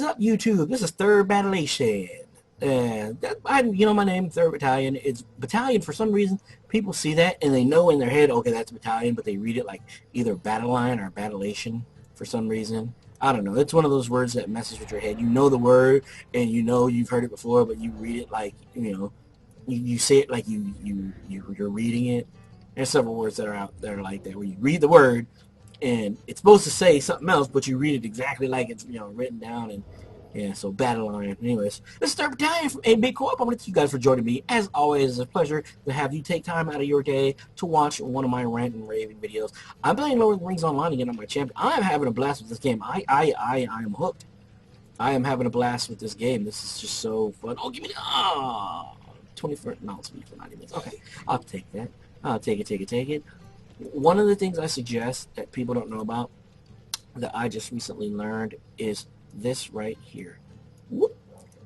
is up, YouTube? This is Third Battalion. And my name, Third Battalion. It's Battalion for some reason. People see that and they know in their head, okay, that's Battalion, but they read it like either Battalion or Battalation for some reason. I don't know. It's one of those words that messes with your head. You know the word and you know you've heard it before, but you read it like, you say it like you're reading it. There's several words that are out there like that where you read the word and it's supposed to say something else, but you read it exactly like it's written down. And yeah, so Battle Line. Anyways, this is Third Battalion from 8-Bit Co-op. I want to thank you guys for joining me. As always, it's a pleasure to have you take time out of your day to watch one of my rant and raving videos. I'm playing Lord of the Rings Online again on my channel. I'm having a blast with this game. I am hooked. I am having a blast with this game. This is just so fun. Oh, give me the 21st. No, it's for 90 minutes. Okay, I'll take that. I'll take it. One of the things I suggest that people don't know about that I just recently learned is this right here. Whoop,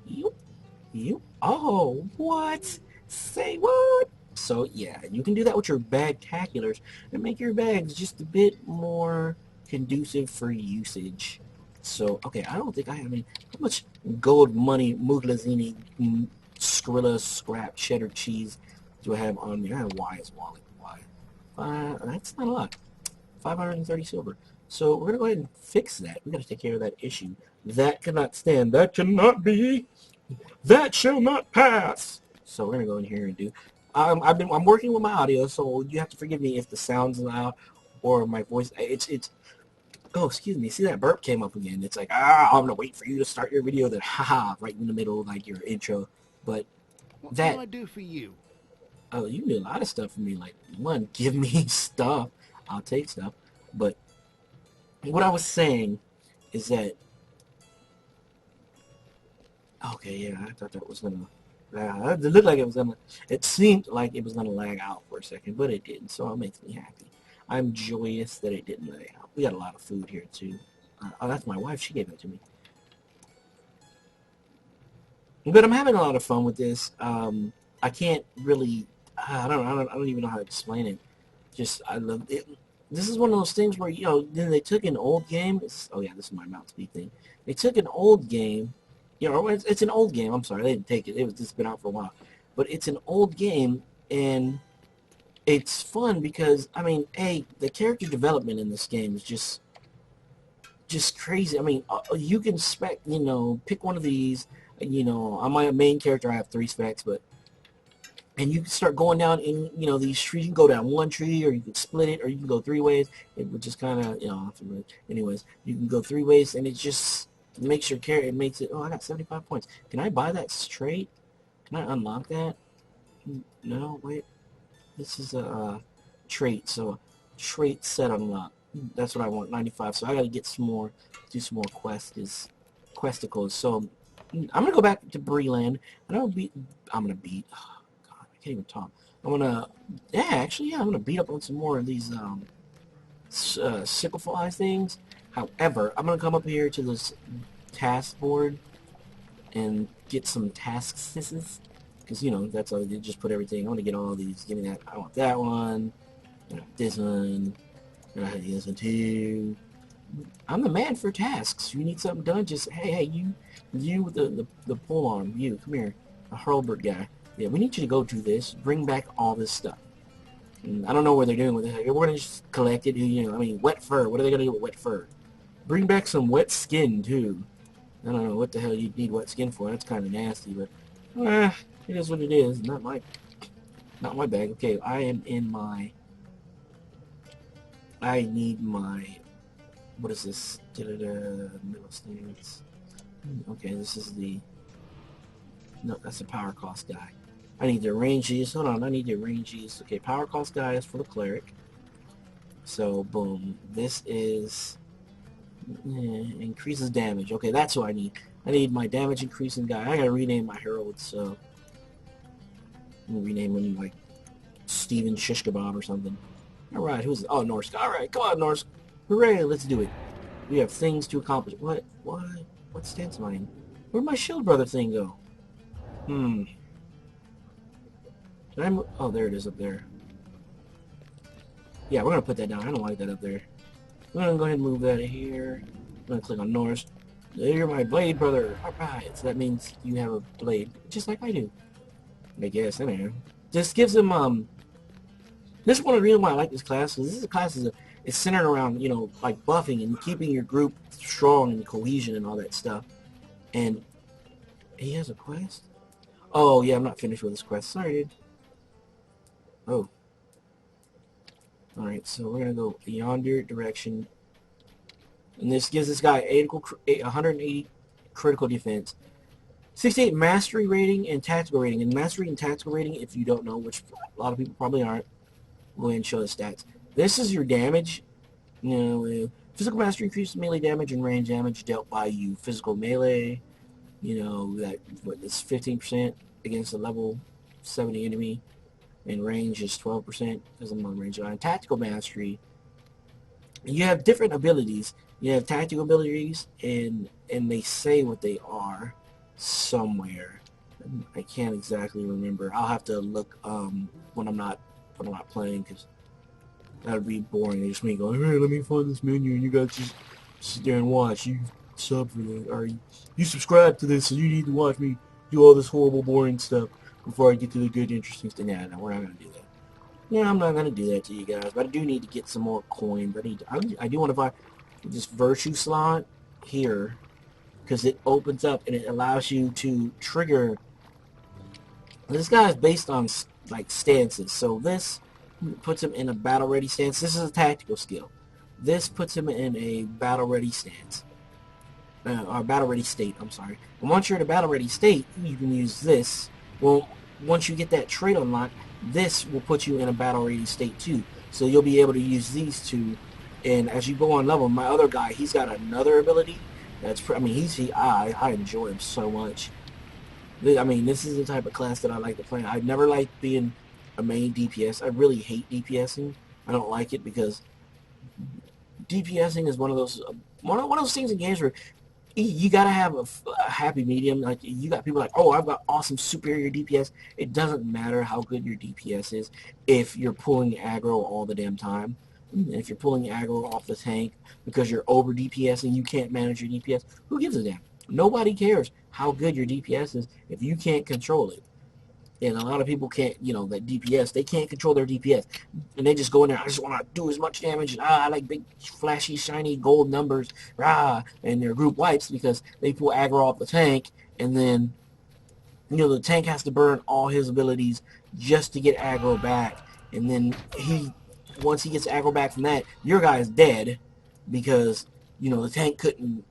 you. Oh, what? Say what? So yeah, you can do that with your bag-taculars and make your bags just a bit more conducive for usage. So okay, I don't think I have any. How much gold money, Muglazini, Skrilla, scrap, cheddar cheese do I have on me? I have Wise wallet. That's not a lot. 530 silver. So we're gonna go ahead and fix that. We gotta take care of that issue. That cannot stand. That cannot be. That shall not pass. So we're gonna go in here and do. I'm working with my audio, so you have to forgive me if the sound's loud or my voice. It's. Oh, excuse me. See that burp came up again. It's like I'm gonna wait for you to start your video. Then haha, right in the middle, like your intro. But what that. can I do for you? Oh, you can do a lot of stuff for me. Like one, give me stuff. I'll take stuff. But what I was saying is that. Okay, yeah, I thought that was gonna. It looked like it was gonna. It seemed like it was gonna lag out for a second, but it didn't. So it makes me happy. I'm joyous that it didn't lag out. We got a lot of food here too. Oh, that's my wife. She gave it to me. But I'm having a lot of fun with this. I can't really. I don't even know how to explain it. Just I love it. This is one of those things where then they took an old game. Oh yeah, this is my mouth speed thing. They took an old game. It's an old game. I'm sorry, they didn't take it. It's been out for a while, but it's an old game and it's fun because I mean, the character development in this game is just crazy. I mean, you can pick one of these. On my main character, I have 3 specs, and you can start going down in these trees. You can go down one tree, or you can split it, or you can go 3 ways. It would just kind of anyways, you can go 3 ways, and it just makes your character. It makes it. Oh, I got 75 points. Can I buy that straight? Can I unlock that? No, wait. This is a trait, so trait set unlock. That's what I want, 95. So I got to get some more, do some more questicles. So I'm gonna go back to Breland, and I'm gonna beat. Oh God, I can't even talk. I'm gonna beat up on some more of these sickle fly things. However, I'm gonna come up here to this task board and get some tasks. Because, that's all they just put everything. I want to get all these. Give me that. I want that one. I want this one. And I have this one too. I'm the man for tasks. You need something done, just, hey, you with the pole arm. You, come here. A Hurlburt guy. Yeah, we need you to go do this. Bring back all this stuff. And I don't know what they're doing with it. We're going to just collect it. Wet fur. What are they going to do with wet fur? Bring back some wet skin, too. I don't know what the hell you'd need wet skin for. That's kind of nasty, but... it is what it is. Not my bag. Okay, I am in my... I need my... What is this? Middle stance. Okay, this is the... No, that's the power cost guy. I need to arrange these. Hold on, I need to arrange these. Okay, power cost guy is for the cleric. So, boom. This is... increases damage. Okay, that's what I need. I need my damage increasing guy. I gotta rename my herald, so... I'm gonna rename him like Steven Shish Kebab or something. Alright, who's... Oh, Norsk. Alright, come on, Norsk. Hooray, let's do it. We have things to accomplish. What? Why? What stance am I in? Where'd my shield brother thing go? Did I move? Oh, there it is up there. Yeah, we're gonna put that down. I don't like that up there. I'm gonna go ahead and move that here. I'm gonna click on Norsk. You're my blade brother. Alright, so that means you have a blade, just like I do. I guess, anyway. This gives him, this is one of the reasons why I like this class, because this class is it's centered around, you know, like buffing and keeping your group strong and cohesion and all that stuff. And he has a quest? Oh, yeah, I'm not finished with this quest. Sorry, dude. Oh. Alright, so we're going to go yonder direction. And this gives this guy 180 critical defense, 68 mastery rating and tactical rating. And mastery and tactical rating, if you don't know, which a lot of people probably aren't, go ahead and show the stats. This is your damage. You know, physical mastery increases melee damage and range damage dealt by you. Physical melee, you know, it's 15% against a level 70 enemy. And range is 12% because I'm on range 9. Tactical mastery, you have different abilities. You have tactical abilities, and they say what they are somewhere. I can't exactly remember. I'll have to look when I'm not playing, because that would be boring. It's just me going, hey, let me find this menu, and you guys just sit there and watch. You sub for this, or you subscribe to this, so you need to watch me do all this horrible, boring stuff before I get to the good, interesting stuff. Nah, no, we're not gonna do that. Yeah, I'm not gonna do that to you guys, but I do need to get some more coins. I do want to buy this virtue slot here, because it opens up and it allows you to trigger. This guy is based on like stances, so this puts him in a battle ready stance. This is a tactical skill. This puts him in a battle ready stance, or battle ready state. I'm sorry. And once you're in a battle ready state, you can use this. Well, once you get that trait unlocked, this will put you in a battle ready state too. So you'll be able to use these two. And as you go on level, my other guy, he's got another ability. I mean, I enjoy him so much. I mean, this is the type of class that I like to play. I've never liked being a main DPS. I really hate DPSing. I don't like it because DPSing is one of those things in games where you gotta have a happy medium. Like, you got people like, oh, I've got awesome superior DPS. It doesn't matter how good your DPS is if you're pulling aggro all the damn time. And if you're pulling aggro off the tank because you're over DPS and you can't manage your DPS, who gives a damn? Nobody cares how good your DPS is if you can't control it. And a lot of people can't, you know, that DPS, they can't control their DPS. And they just go in there, I just want to do as much damage, and I like big, flashy, shiny gold numbers, and their group wipes because they pull aggro off the tank, and then, you know, the tank has to burn all his abilities just to get aggro back. And then once he gets aggro back from that, your guy is dead because, you know, the tank couldn't,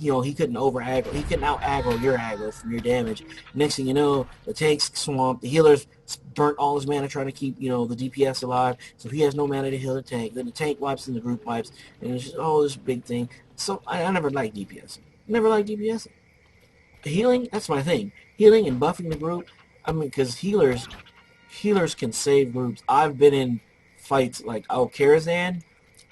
you know, he couldn't over aggro. He couldn't out aggro your aggro from your damage. Next thing you know, the tank's swamped. The healer's burnt all his mana trying to keep, you know, the DPS alive. So he has no mana to heal the tank. Then the tank wipes and the group wipes. And it's just, oh, this big thing. So I never liked DPS. Never liked DPS. Healing, that's my thing. Healing and buffing the group. I mean, because healers can save groups. I've been in fights like, oh, Karazhan.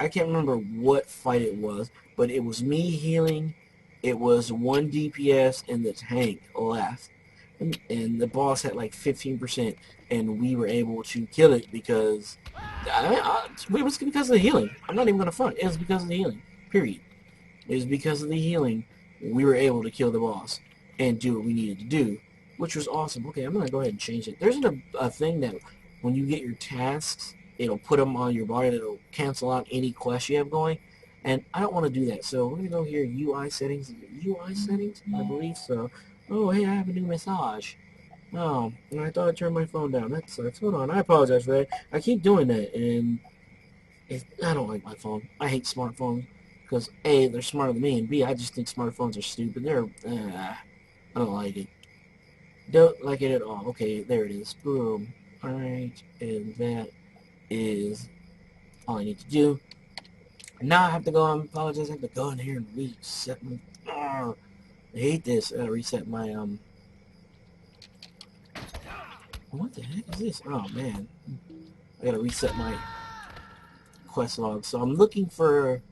I can't remember what fight it was, but it was me healing. It was one DPS and the tank left. And the boss had like 15%, and we were able to kill it because it was because of the healing. I'm not even going to front. It was because of the healing, period. It was because of the healing we were able to kill the boss and do what we needed to do, which was awesome. Okay, I'm going to go ahead and change it. There's a thing that when you get your tasks, it'll put them on your bar, that'll cancel out any quest you have going. And I don't want to do that, so we're going to go here, UI settings. UI settings? I believe so. Oh, hey, I have a new massage. Oh, and I thought I turned my phone down. That sucks. Hold on, I apologize for that. I keep doing that, and I don't like my phone. I hate smartphones because A, they're smarter than me, and B, I just think smartphones are stupid. I don't like it. Don't like it at all. Okay, there it is. Boom. Alright, and that is all I need to do. Now I have to go, I apologize, I have to go in here and reset my, I hate this, reset my, what the heck is this? Oh man, I gotta reset my quest log. So I'm looking for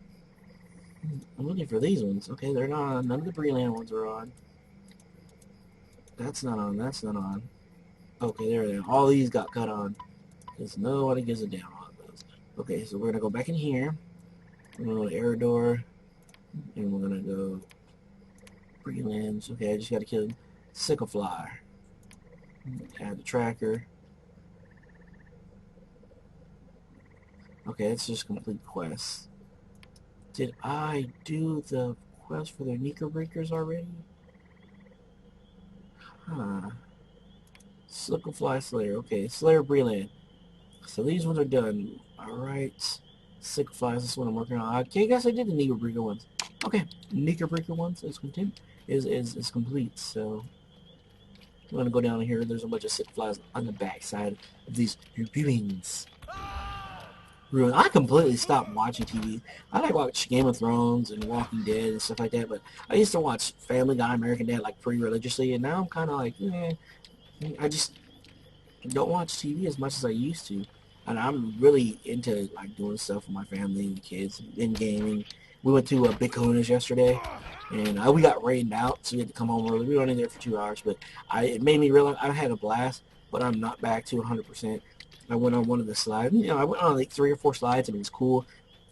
these ones. Okay, they're not on, none of the Breland ones are on. That's not on, that's not on. Okay, there they are. All these got cut on, because nobody gives a damn on those. Okay, so we're gonna go back in here. We're gonna go to Eridor. And we're gonna go Freelance. Okay, I just gotta kill Sicklefly. Add the tracker. Okay, it's just complete quests. Did I do the quest for the Nika Breakers already? Huh. Sicklefly Slayer. Okay, Slayer Breland. So these ones are done. Alright. Sickleflies, this is what I'm working on. Okay, I guess I did the Nika Breaker ones. Okay, Nika Breaker ones is complete, so I'm gonna go down here. There's a bunch of Sickleflies on the back side of these ruins. I completely stopped watching TV. I like watch Game of Thrones and Walking Dead and stuff like that, but I used to watch Family Guy, American Dad like pretty religiously, and now I'm kind of like, I just don't watch TV as much as I used to. And I'm really into like doing stuff with my family and the kids and gaming. We went to Big Kahuna's yesterday, and we got rained out, so we had to come home early. We were only there for 2 hours, but it made me realize I had a blast, but I'm not back to 100%. I went on one of the slides. I went on like 3 or 4 slides, and it was cool.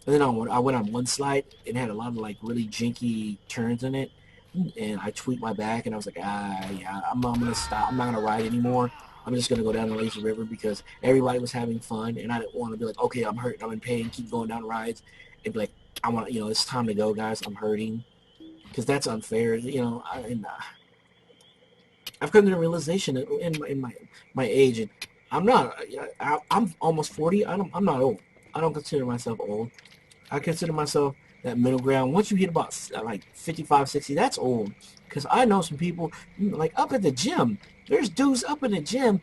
And then I went on one slide, and it had a lot of like really jinky turns in it, and I tweaked my back, and I was like, yeah, I'm gonna stop. I'm not gonna ride anymore. I'm just gonna go down the lazy river because everybody was having fun, and I didn't want to be like, okay, I'm hurt, I'm in pain, keep going down rides, and be like, I want, it's time to go, guys. I'm hurting, because that's unfair. I've come to the realization in my age, and I'm almost 40. I'm not old. I don't consider myself old. I consider myself that middle ground. Once you hit about like 55, 60, that's old. Because I know some people, like up at the gym. There's dudes up in the gym,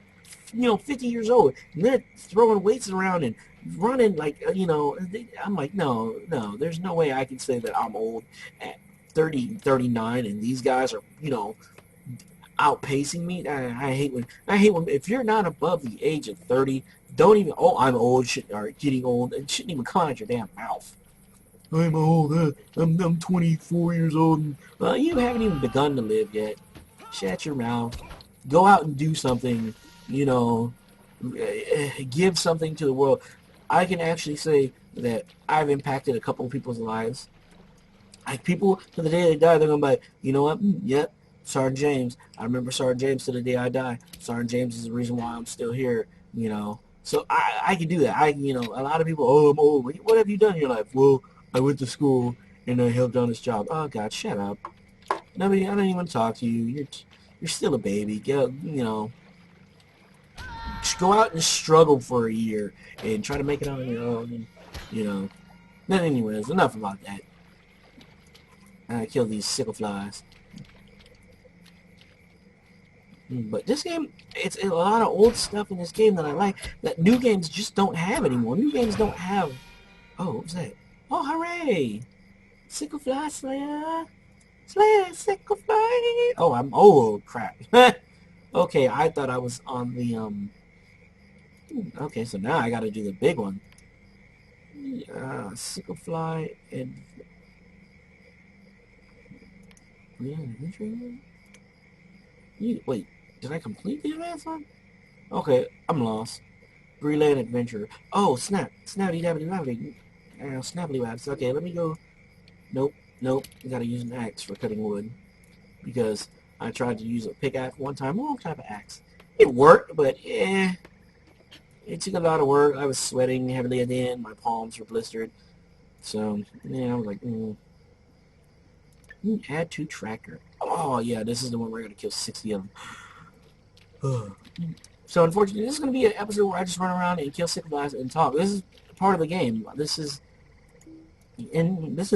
50 years old. And they're throwing weights around and running like, I'm like, no, there's no way I can say that I'm old at 30, 39, and these guys are, outpacing me. I hate when if you're not above the age of 30, don't even, I'm old, or getting old, it shouldn't even come out your damn mouth. I'm old. I'm 24 years old. And, well, you haven't even begun to live yet. Shut your mouth. Go out and do something. Give something to the world. I can actually say that I've impacted a couple of people's lives. Like people, to the day they die, they're gonna be like, you know what? Yep, Sergeant James. I remember Sergeant James to the day I die. Sergeant James is the reason why I'm still here. So I can do that. A lot of people, I'm old. What have you done in your life? Well, I went to school and I held down this job. Oh God, shut up. Nobody, I don't even want to talk to you. You're still a baby. Just go out and struggle for a year and try to make it on your own. And, you know. But anyways, enough about that. I kill these sickle flies. But this game, it's a lot of old stuff in this game that I like that new games just don't have anymore. New games don't have. Oh, what was that? Oh, hooray! Sickle fly slayer, slayer, sickle fly. Oh, crap. Okay, I thought I was on the Okay, so now I got to do the big one. Sickle fly and wait. Did I complete the advanced one? Okay, I'm lost. Breland Adventure. Oh, snap. Snappity dabbity dabbity. Snappity wabs. Okay, let me go. Nope. You gotta use an axe for cutting wood. Because I tried to use a pickaxe one time. Wrong type of axe. It worked, but it took a lot of work. I was sweating heavily at the end. My palms were blistered. So, I was like, add to tracker. Oh, yeah, this is the one where I gotta kill 60 of them. So unfortunately, this is going to be an episode where I just run around and kill sick flies and talk. This is part of the game. This is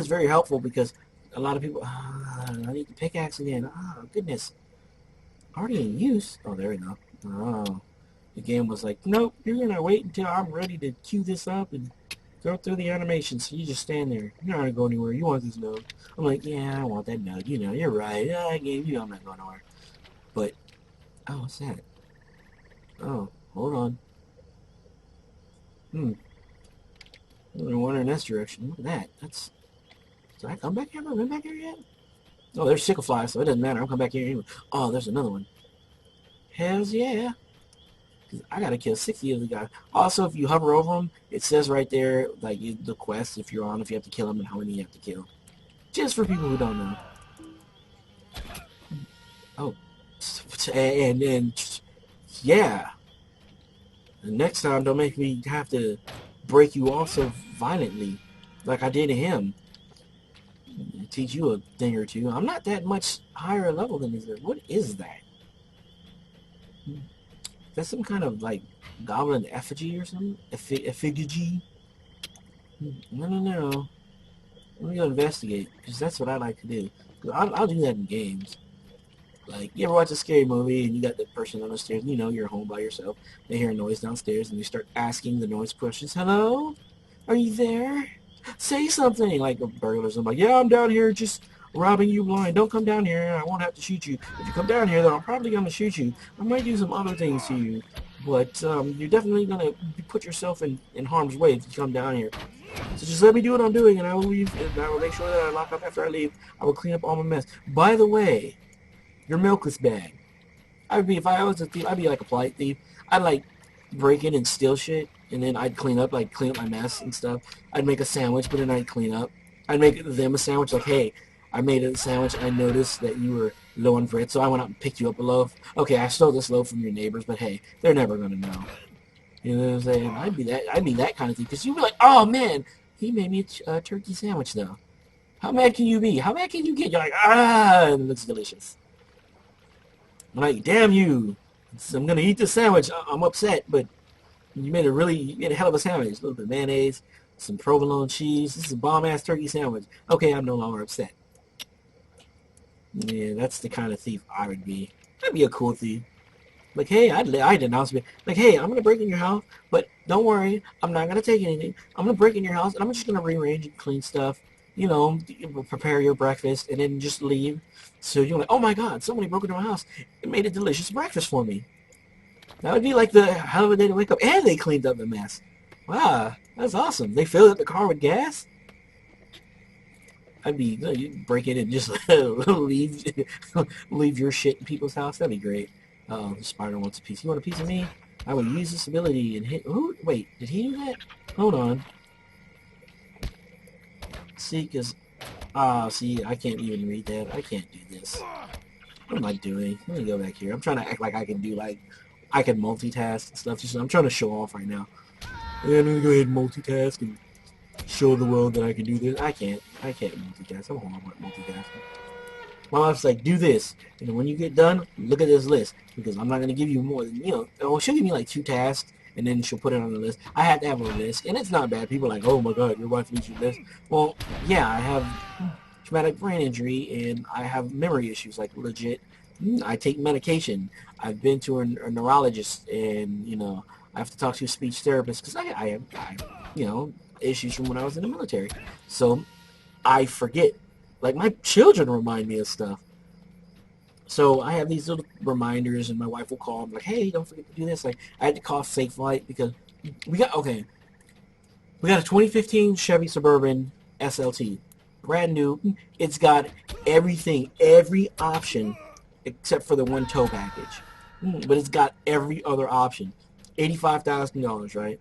very helpful because a lot of people, I need the pickaxe again. Oh, goodness. Already in use. Oh, there we go. Oh, the game was like, nope, you're going to wait until I'm ready to queue this up and go through the animation. So you just stand there. You're not going to go anywhere. You want this node. I'm like, yeah, I want that node. You're right. Game, I'm not going nowhere. But, oh, what's that? Oh, hold on. I'm going in this direction. Look at that. Did I come back here? Have I been back here yet? Oh, there's sickle flies, so it doesn't matter. I'll come back here anyway. Oh, there's another one. Hells yeah. Because I gotta kill 60 of the guys. Also, if you hover over them, it says right there, like, the quest, if you have to kill them and how many you have to kill. Just for people who don't know. Oh, and yeah. And next time, don't make me have to break you off so violently, like I did to him. Teach you a thing or two. I'm not that much higher level than these guys. What is that? That's some kind of like goblin effigy or something? Effigy? No, no, no. Let me go investigate, because that's what I like to do. I'll do that in games. Like, you ever watch a scary movie and you got the person on the stairs, you know, you're home by yourself, they hear a noise downstairs and they start asking the noise questions. Hello? Are you there? Say something! Like a burglar's. I'm like, yeah, I'm down here just robbing you blind. Don't come down here. I won't have to shoot you. If you come down here, then I'm probably going to shoot you. I might do some other things to you. But you're definitely going to put yourself in harm's way if you come down here. So just let me do what I'm doing, and I will leave, and I will make sure that I lock up after I leave. I will clean up all my mess. By the way, your milk is bad. If I was a thief, I'd be like a polite thief. I'd like break in and steal shit, and then I'd clean up my mess and stuff. I'd make a sandwich, but then I'd clean up. I'd make them a sandwich, like, hey, I made a sandwich. I noticed that you were low on bread, so I went out and picked you up a loaf. Okay, I stole this loaf from your neighbors, but hey, they're never gonna know. You know what I'm saying? I'd be that kind of thing, because you'd be like, oh man, he made me a turkey sandwich though. How mad can you be? How mad can you get? You're like, ah, and it looks delicious. I'm like, damn you. I'm going to eat this sandwich. I'm upset, but you made a hell of a sandwich. A little bit of mayonnaise, some provolone cheese. This is a bomb-ass turkey sandwich. Okay, I'm no longer upset. Yeah, that's the kind of thief I would be. I'd be a cool thief. Like, hey, I'd denounce me. Like, hey, I'm going to break in your house, but don't worry, I'm not going to take anything. I'm going to break in your house, and I'm just going to rearrange and clean stuff. You know, prepare your breakfast, and then just leave. So you're like, oh my god, somebody broke into my house and made a delicious breakfast for me. That would be like the hell of a day to wake up. And they cleaned up the mess. Wow, that's awesome. They filled up the car with gas? I'd be, you'd break in and just leave, leave your shit in people's house. That'd be great. Uh-oh, the spider wants a piece. You want a piece of me? I would use this ability and hit... Who? Wait, did he do that? Hold on. See, because... see, I can't even read that. I can't do this. What am I doing? Let me go back here. I'm trying to act like I can do, like... I can multitask and stuff. I'm trying to show off right now. Yeah, I'm going to go ahead and multitask and show the world that I can do this. I can't multitask. I'm horrible at multitasking. My wife's like, do this. And when you get done, look at this list. Because I'm not going to give you more than, well, she'll give me like 2 tasks, and then she'll put it on the list. I have to have a list, and it's not bad. People are like, oh my god, your wife needs your list. Well, yeah, I have traumatic brain injury, and I have memory issues, like legit. I take medication. I've been to a neurologist, and, I have to talk to a speech therapist, because I have, issues from when I was in the military. So, I forget. Like, my children remind me of stuff. So I have these little reminders, and my wife will call. I'm like, hey, don't forget to do this. Like, I had to call Safe Flight because we got a 2015 Chevy Suburban SLT. Brand new. It's got everything, every option, except for the one tow package. But it's got every other option. $85,000, right?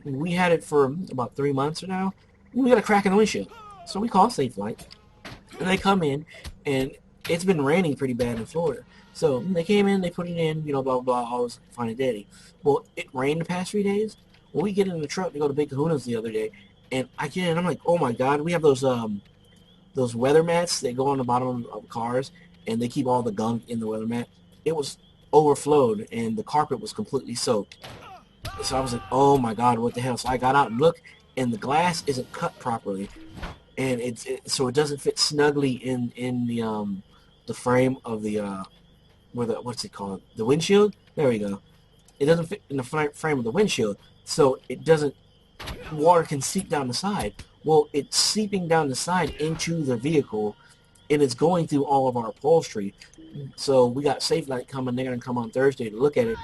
We had it for about 3 months now. We got a crack in the windshield. So we call Safe Flight, and they come in, and it's been raining pretty bad in Florida. So they came in, they put it in, blah, blah, blah, all was fine and dandy. Well, it rained the past 3 days. Well, we get in the truck to go to Big Kahuna's the other day, and I get in, I'm like, oh my god, we have those weather mats that go on the bottom of cars, and they keep all the gunk in the weather mat. It was overflowed, and the carpet was completely soaked. So I was like, oh my god, what the hell? So I got out and looked, and the glass isn't cut properly. And so it doesn't fit snugly in the frame of the what's it called, the windshield. There we go. It doesn't fit in the frame of the windshield, so it doesn't. Water can seep down the side. Well, it's seeping down the side into the vehicle, and it's going through all of our upholstery. So we got Safe Flight coming. They're gonna come on Thursday to look at it,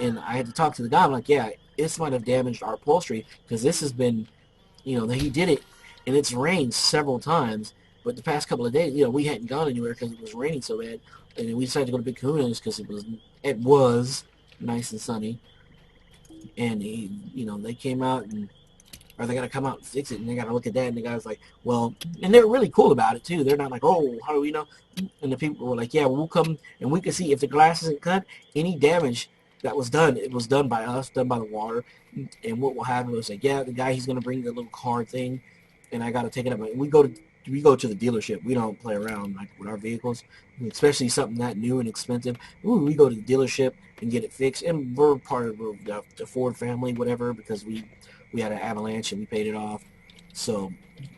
and I had to talk to the guy. I'm like, yeah, this might have damaged our upholstery because this has been, he did it. And it's rained several times, but the past couple of days, we hadn't gone anywhere because it was raining so bad. And we decided to go to Big Kahuna's because it was nice and sunny. And they came out and or they got to come out and fix it, and they got to look at that, and the guy's like, well, and they're really cool about it too. They're not like, oh, how do we know? And the people were like, yeah, we'll come and we can see if the glass isn't cut, any damage that was done, it was done by us, done by the water. And what will happen is like, yeah, the guy, he's gonna bring the little card thing, and I gotta take it up. We go to the dealership. We don't play around like with our vehicles, especially something that new and expensive. Ooh, we go to the dealership and get it fixed. And we're part of the Ford family, whatever, because we had an avalanche and we paid it off. So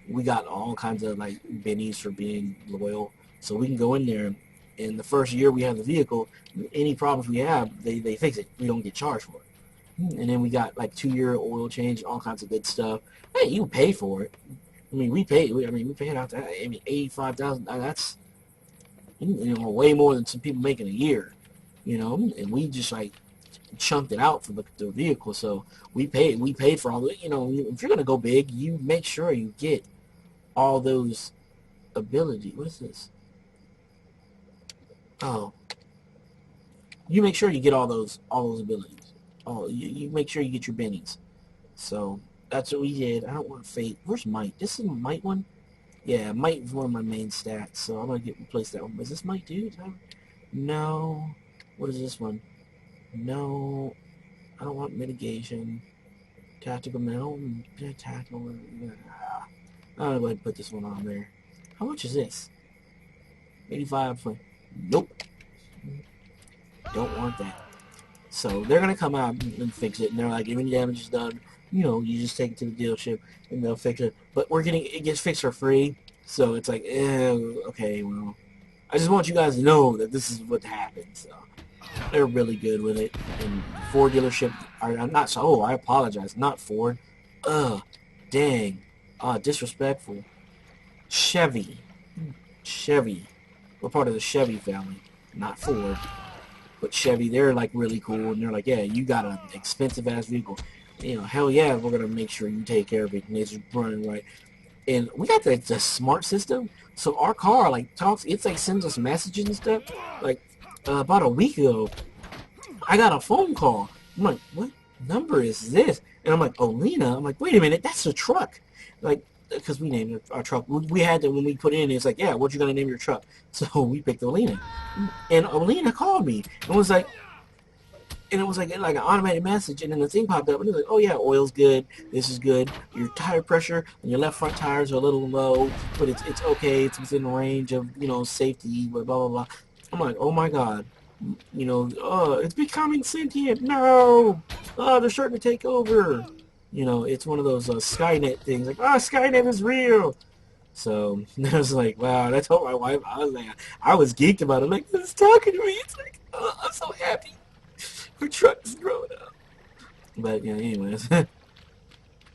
we got all kinds of like bennies for being loyal. So we can go in there. And the first year we have the vehicle, any problems we have, they fix it. We don't get charged for it. And then we got like 2-year oil change, all kinds of good stuff. Hey, you pay for it. I mean, we paid out that. I mean, 85,000. That's way more than some people make in a year. And we just like chunked it out for the vehicle. So we paid for all the. If you're gonna go big, you make sure you get all those ability. What is this? Oh, you make sure you get all those abilities. Oh, you make sure you get your bennies. So that's what we did. I don't want Fate. Where's Might? This is Might one? Yeah, Might is one of my main stats, so I'm going to replace that one. Is this Might, dude? No. What is this one? No. I don't want mitigation. Tactical metal. Tactical. I'm going to go ahead and put this one on there. How much is this? 85. Nope. Don't want that. So they're going to come out and fix it, and they're like, if any damage is done, you just take it to the dealership, and they'll fix it. But it gets fixed for free, so it's like, okay, well, I just want you guys to know that this is what happened. So they're really good with it. And Ford dealership, I'm not so, I apologize, not Ford. Dang. Disrespectful. Chevy. We're part of the Chevy family, not Ford. But Chevy, they're like really cool, and they're like, yeah, you got an expensive ass vehicle. Hell yeah, we're gonna make sure you take care of it, and it's running right. And we got the smart system, so our car like talks. It's like sends us messages and stuff. Like about a week ago, I got a phone call. I'm like, what number is this? And I'm like, Olena. I'm like, wait a minute, that's the truck. Like, because we named our truck. We had to, when we put it in, it's like, yeah, what you gonna name your truck? So we picked Olena. And Olena called me and was like, and it was like an automatic message, and then the thing popped up, and it was like, oh yeah, oil's good, this is good, your tire pressure on your left front tires are a little low, but it's okay, it's within the range of, safety, blah, blah, blah. I'm like, oh my god, it's becoming sentient, no, they're starting to take over. It's one of those Skynet things, like, Skynet is real. So I was like, wow, I told my wife, I was geeked about it, like, it's talking to me, it's like, I'm so happy. Her truck is growing up. But, anyways.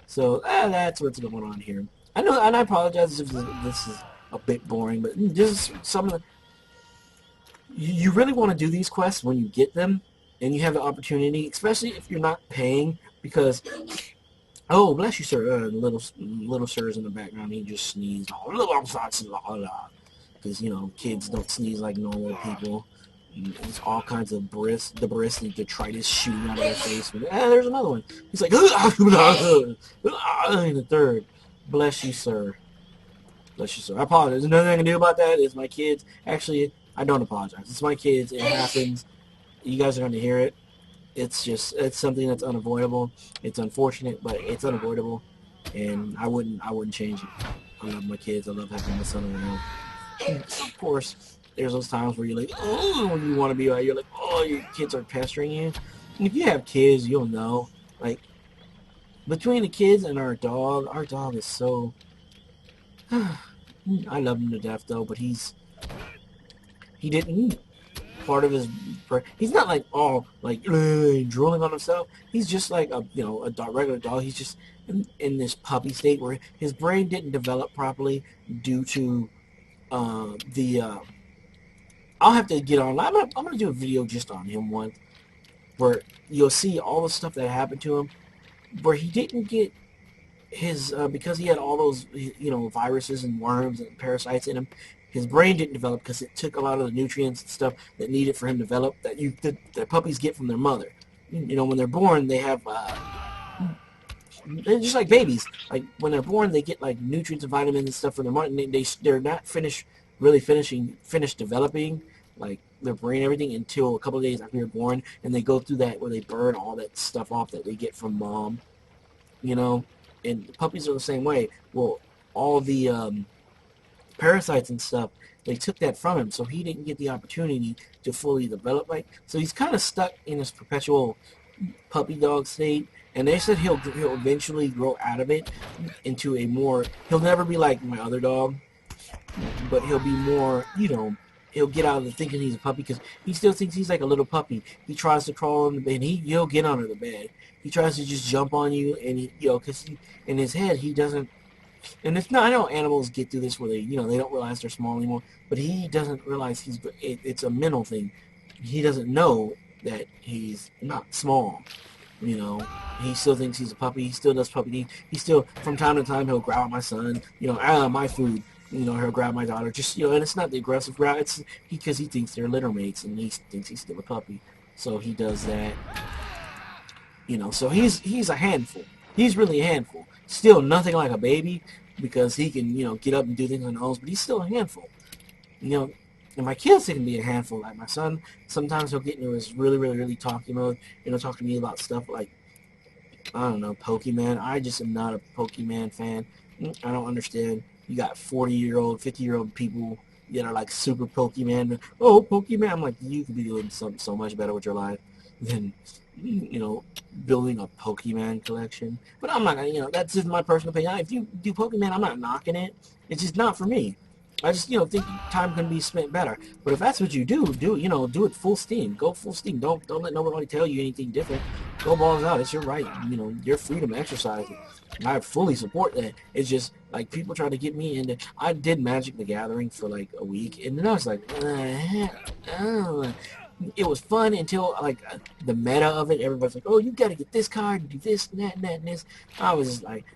So, that's what's going on here. I know, and I apologize if this is a bit boring, but just some of the... You really want to do these quests when you get them, and you have the opportunity, especially if you're not paying, because... Oh, bless you, sir. Little sir's in the background. He just sneezed. Because, kids don't sneeze like normal people. There's all kinds of debris and detritus shooting out of their face. There's another one. He's like, in the third. Bless you, sir. Bless you, sir. I apologize. There's nothing I can do about that. It's my kids. Actually, I don't apologize. It's my kids. It happens. You guys are going to hear it. It's something that's unavoidable. It's unfortunate, but it's unavoidable. And I wouldn't change it. I love my kids. I love having my son around. And of course, there's those times where you're like, oh, you want to be like, you're like, oh, your kids are pestering you. And if you have kids, you'll know. Like, between the kids and our dog is so... I love him to death, though, but he didn't... Part of his... He's not like, drooling on himself. He's just like a regular dog. He's just in this puppy state where his brain didn't develop properly due to I'll have to get on. I'm gonna do a video just on him once, where you'll see all the stuff that happened to him, where he didn't get his because he had all those viruses and worms and parasites in him. His brain didn't develop because it took a lot of the nutrients and stuff that needed for him to develop that puppies get from their mother. When they're born, they have They're just like babies. Like when they're born, they get like nutrients and vitamins and stuff from their mom. They're not finished developing like their brain and everything until a couple of days after they're born, and they go through that where they burn all that stuff off that they get from mom. You know, and puppies are the same way. Well, all the parasites and stuff, they took that from him, so he didn't get the opportunity to fully develop. Like, so he's kind of stuck in this perpetual puppy dog state. And they said he'll eventually grow out of it into a more. He'll never be like my other dog, but he'll be more. He'll get out of the thinking he's a puppy because he still thinks he's like a little puppy. He tries to crawl on the bed. He'll get under the bed. He tries to just jump on you, and because in his head he doesn't. And it's not. I know animals get through this where they don't realize they're small anymore. But he doesn't realize it's a mental thing. He doesn't know that he's not small. He still thinks he's a puppy. He still does puppy things. He still, from time to time, he'll grab my son. My food. He'll grab my daughter. Just, and it's not the aggressive grab. It's because he thinks they're litter mates and he thinks he's still a puppy. So he does that. So he's a handful. He's really a handful. Still nothing like a baby because he can, get up and do things on his own, but he's still a handful. And my kids can be a handful. Like my son, sometimes he'll get into his really, really, really talking mode. Talk to me about stuff like, I don't know, Pokemon. I just am not a Pokemon fan. I don't understand. You got 40-year-old, 50-year-old people that are like super Pokemon. Oh, Pokemon. I'm like, you could be doing something so much better with your life than, building a Pokemon collection. But I'm not gonna, that's just my personal opinion. If you do Pokemon, I'm not knocking it. It's just not for me. I just, think time can be spent better. But if that's what you do it full steam. Go full steam. Don't let nobody tell you anything different. Go balls out. It's your right. Your freedom to exercise it. I fully support that. It's just, like, people try to get me into... I did Magic the Gathering for, like, a week. And then I was like, it was fun until, like, the meta of it. Everybody's like, oh, you got to get this card and do this and that and that and this. I was just like...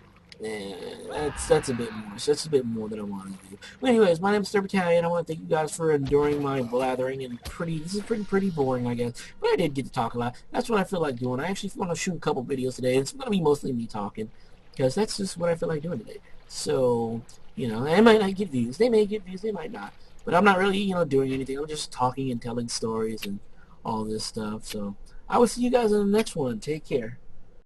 that's a bit more. So that's a bit more than I wanted to do. But anyways, my name is Turbine. I want to thank you guys for enduring my blathering and this is pretty boring, I guess. But I did get to talk a lot. That's what I feel like doing. I actually want to shoot a couple videos today. It's going to be mostly me talking because that's just what I feel like doing today. So, I might not get views. They may get views. They might not. But I'm not really, doing anything. I'm just talking and telling stories and all this stuff. So I will see you guys in the next one. Take care.